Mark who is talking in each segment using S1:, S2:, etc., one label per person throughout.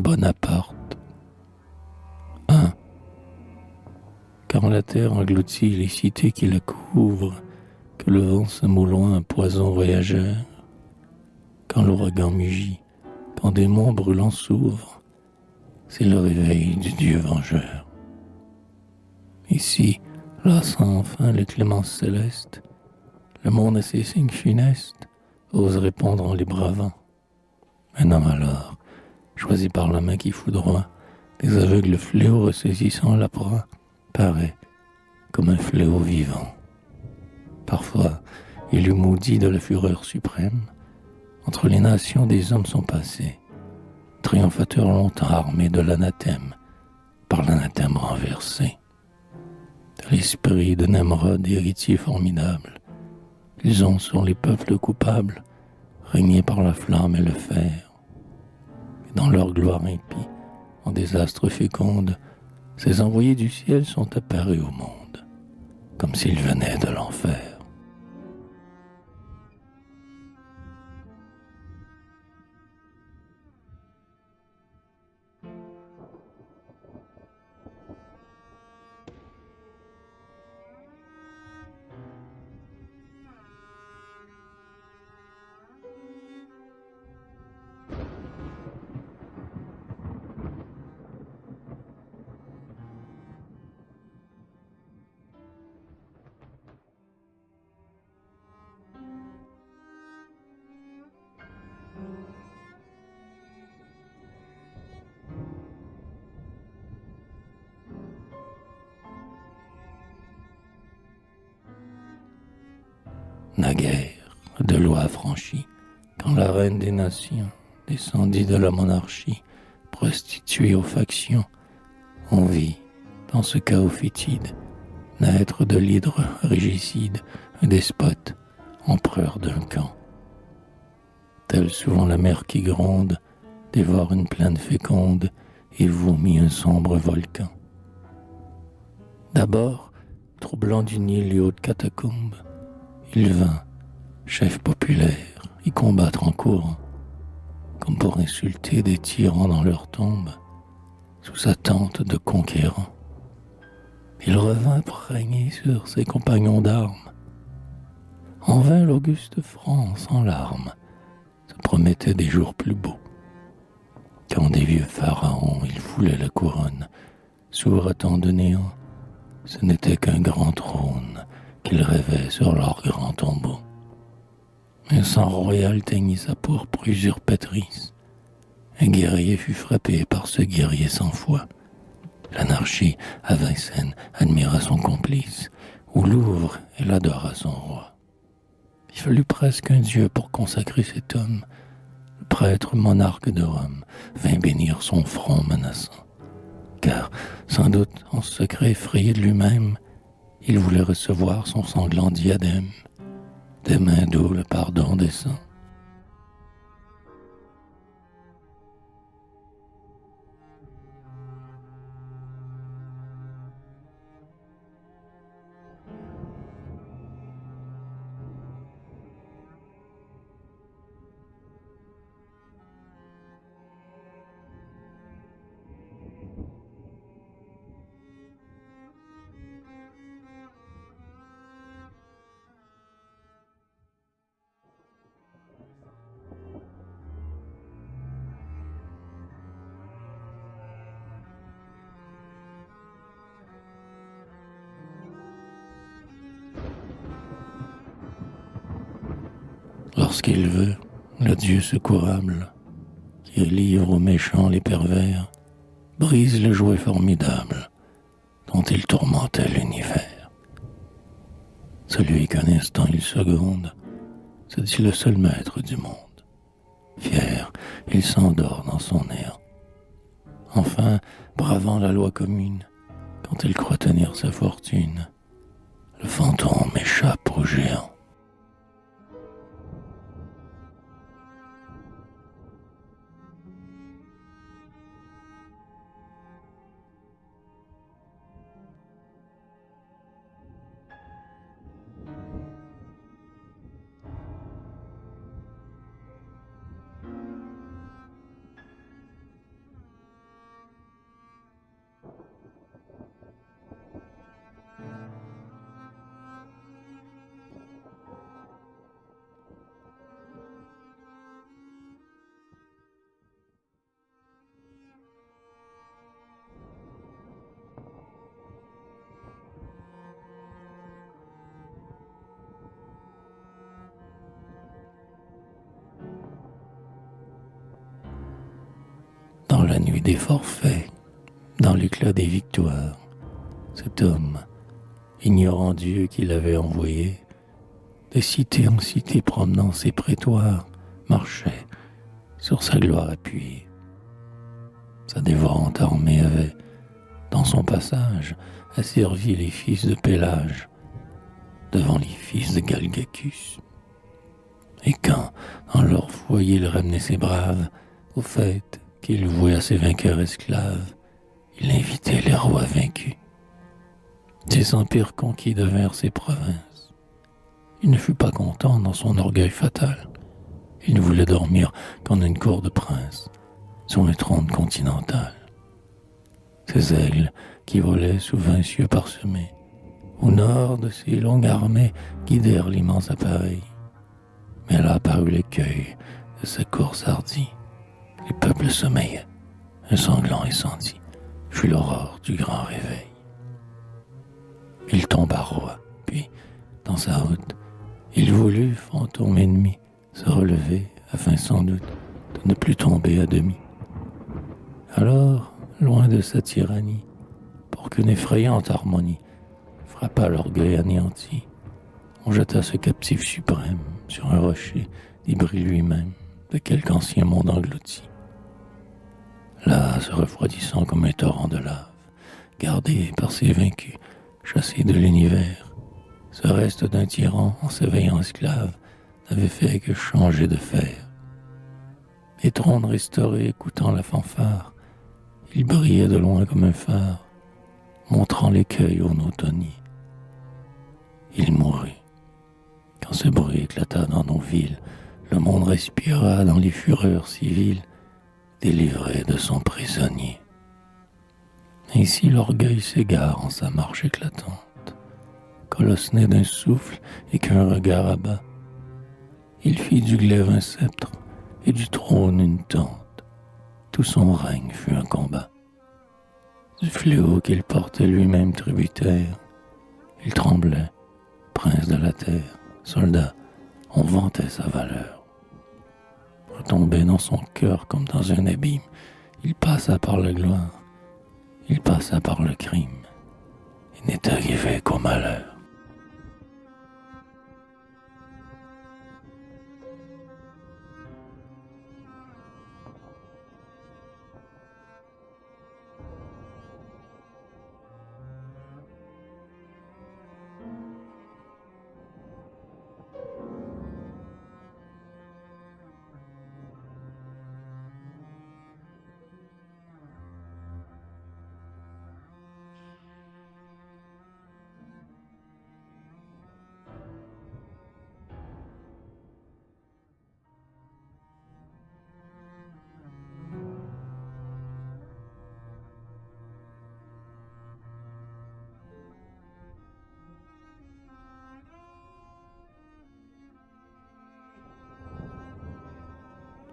S1: Bonaparte. 1. Quand la terre engloutit les cités qui la couvrent, que le vent sème au loin un poison voyageur, quand l'ouragan mugit, quand des monts brûlants s'ouvrent, c'est le réveil du Dieu vengeur. Ici, lassant enfin les clémences célestes, le monde et ses signes funestes osent répondre en les bravant. Un homme alors, choisi par la main qui foudroie, des aveugles fléaux ressaisissant la proie, paraît comme un fléau vivant. Parfois, élu maudit de la fureur suprême, entre les nations des hommes sont passés, triomphateurs longtemps armés de l'anathème, par l'anathème renversé. De l'esprit de Nemrod, héritier formidable, ils ont sur les peuples coupables régné par la flamme et le fer. Et dans leur gloire impie, en désastre féconde, ces envoyés du ciel sont apparus au monde, comme s'ils venaient de l'enfer. Naguère, de loi affranchie, quand la reine des nations descendit de la monarchie, prostituée aux factions, on vit, dans ce chaos fétide, naître de l'hydre régicide, un despote, empereur d'un camp. Tel souvent la mer qui gronde, dévore une plaine féconde et vomit un sombre volcan. D'abord, troublant du Nil les hautes catacombes, il vint, chef populaire, y combattre en courant, comme pour insulter des tyrans dans leur tombe, sous sa tente de conquérants. Il revint pour régner sur ses compagnons d'armes. En vain l'auguste France, en larmes, se promettait des jours plus beaux. Quand des vieux pharaons, il foulait la couronne, sourd à tant de néant, ce n'était qu'un grand trône qu'ils rêvaient sur leur grand tombeau. Un sang royal teignit sa pourpre usurpatrice. Un guerrier fut frappé par ce guerrier sans foi. L'anarchie, à Vincennes, admira son complice, au Louvre, elle adora son roi. Il fallut presque un dieu pour consacrer cet homme. Le prêtre monarque de Rome vint bénir son front menaçant. Car, sans doute, en secret effrayé de lui-même, il voulait recevoir son sanglant diadème. Des mains d'eau le pardon descend. Lorsqu'il veut, le Dieu secourable, qui livre aux méchants les pervers, brise le jouet formidable dont il tourmentait l'univers. Celui qu'un instant il seconde, se dit le seul maître du monde. Fier, il s'endort dans son néant. Enfin, bravant la loi commune, quand il croit tenir sa fortune, le fantôme échappe au géant. la nuit des forfaits, dans l'éclat des victoires, cet homme, ignorant Dieu qui l'avait envoyé, de cité en cité promenant ses prétoires, marchait sur sa gloire appuyée. Sa dévorante armée avait, dans son passage, asservi les fils de Pélage devant les fils de Galgacus. Et quand, dans leur foyer, il ramenait ses braves, au fait qu'il vouait à ses vainqueurs esclaves, il invitait les rois vaincus. Ses empires conquis devinrent ses provinces. Il ne fut pas content dans son orgueil fatal. Il ne voulait dormir qu'en une cour de prince, sur un trône continental. Ses aigles, qui volaient sous 20 cieux parsemés, au nord de ses longues armées, guidèrent l'immense appareil. Mais là parut l'écueil de sa course hardie. Les peuples sommeillaient, un sanglant incendie fut l'aurore du grand réveil. Il tomba roi, puis, dans sa route, il voulut, fantôme ennemi, se relever afin sans doute de ne plus tomber à demi. Alors, loin de sa tyrannie, pour qu'une effrayante harmonie frappât l'orgueil anéanti, on jeta ce captif suprême sur un rocher débris lui-même de quelque ancien monde englouti. Là, se refroidissant comme un torrent de lave, gardé par ses vaincus, chassé de l'univers, ce reste d'un tyran en s'éveillant esclave n'avait fait que changer de fer. Et trône restauré, écoutant la fanfare, il brillait de loin comme un phare, montrant l'écueil au nautonnier. Il mourut. Quand ce bruit éclata dans nos villes, le monde respira dans les fureurs civiles, délivré de son prisonnier. Ainsi l'orgueil s'égare en sa marche éclatante, colosse né d'un souffle et qu'un regard abat. Il fit du glaive un sceptre et du trône une tente. Tout son règne fut un combat. Du fléau qu'il portait lui-même tributaire, il tremblait, prince de la terre, soldat, on vantait sa valeur. Retombé dans son cœur comme dans un abîme, il passa par la gloire, il passa par le crime, et n'est arrivé qu'au malheur.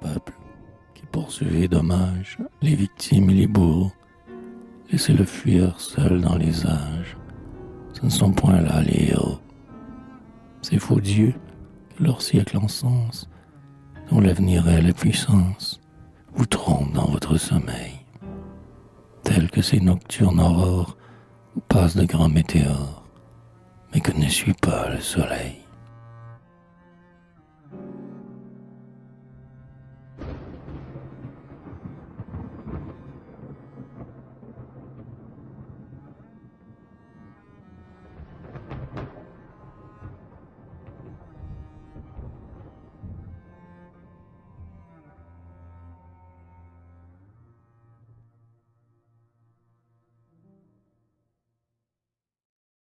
S1: Peuple qui poursuivait d'hommage les victimes et les bourreaux, laissez-le fuir seul dans les âges. Ce ne sont point là les héros. Ces faux dieux que leur siècle encense, dont l'avenir est la puissance, vous trompent dans votre sommeil. Tels que ces nocturnes aurores où passent de grands météores, mais que ne suit pas le soleil.